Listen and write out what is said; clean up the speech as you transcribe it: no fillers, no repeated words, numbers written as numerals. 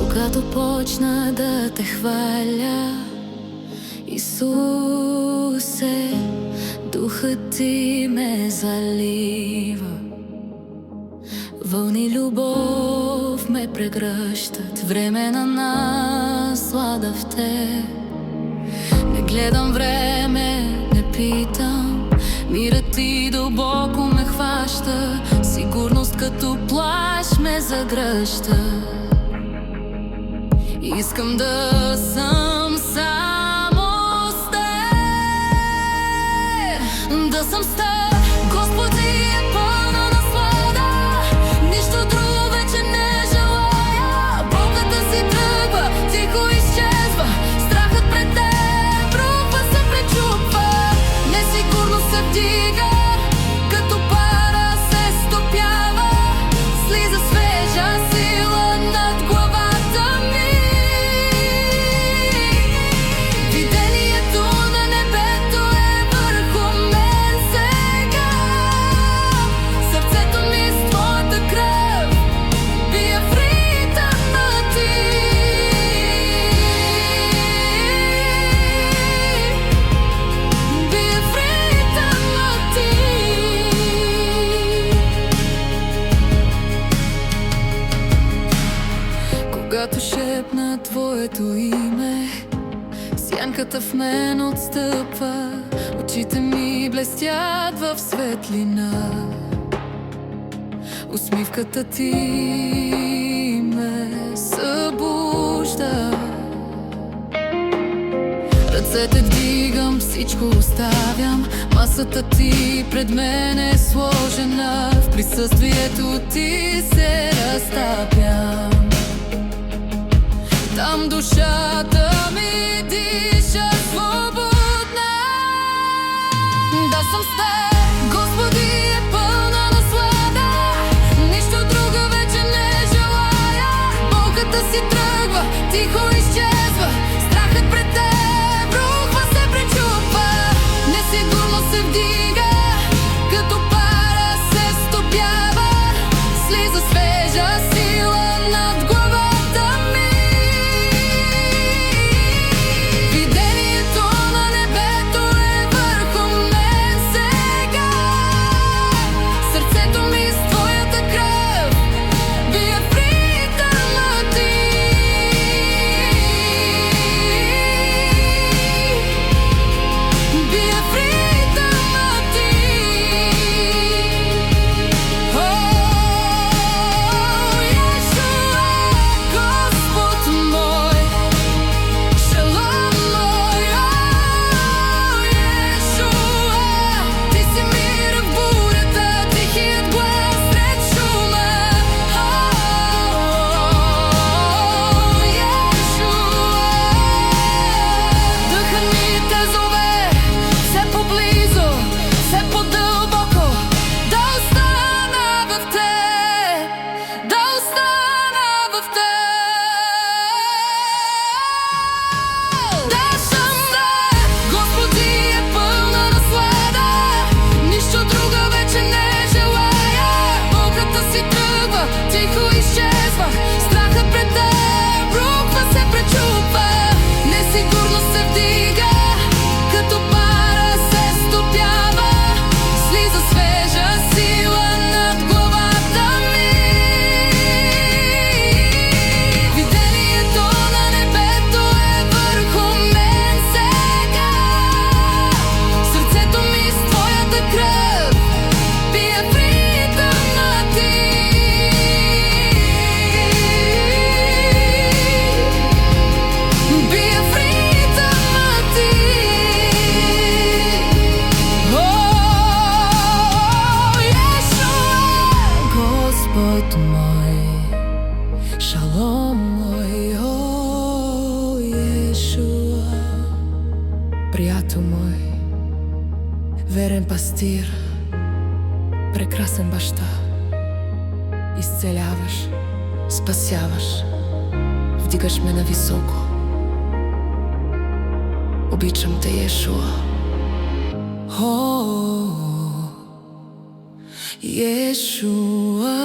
Когато почна да те хваля, Исусе, духът ти ме залива. Вълни любов ме прегръщат, време на наслада в те. Не гледам време, не питам, мирът ти дълбоко ме хваща. Сигурност като плащ ме загръща. Искам да съм само с теб, да съм с теб. Господи, е пълна наслада, нищо друго вече не желая. Болката си тръгва, тихо изчезва, страхът пред теб рухва се, пречупва. Несигурно се вдига, като пара се стопява. Слиза свежа сила над главата ми. Видението на небето е върху мен сега. Сърцето ми с твоята кръв бие в ритъма ти. Бие в ритъма ти. Когато шепна твоето име, сянката в мен отстъпва, очите ми блестят в светлина. Усмивката ти ме събужда. Ръцете вдигам, всичко оставям, масата ти пред мен е сложена. В присъствието ти се разтапям. Там душата ми диша свободна. Да съм с теб, Господи, е пълна наслада, нищо друго вече не желая. Болката си тръгва, тихо изчезва, страхът пред теб рухва се, пречупва. Несигурно се вдига, като пара се стопява. Слиза свежа сила над главата ми. Видението на небето е върху мен сега. Сърцето ми с твоята кръв бие в ритъма ти. Бие в ритъма ти. О, Йешуа, Господ мой, шалом мой. О, Йешуа, ти си мира в бурята, тихият глас сред шума. О, Йешуа, дъхът ми те зове все поблизо, все по-дълбоко. Да остана в теб, да остана в теб. Да съм с теб, Господи, е пълна наслада, нищо друго вече не желая. Болката си тръгва, тихо изчезва, страхът пред теб рухва се, пречупва. Несигурно се вдига, като пара се стопява. Слиза свежа сила над главата ми. Видението на небето е върху мен сега. Сърцето ми с твоята кръв бие в ритъма ти. Бие в ритъма ти. О, Йешуа, Господ мой, шалом мой. О, Йешуа, приятел мой, верен пастир, прекрасен баща, изцеляваш, спасяваш, вдигаш ме на високо. Обичам те, Йешуа. О, Йешуа.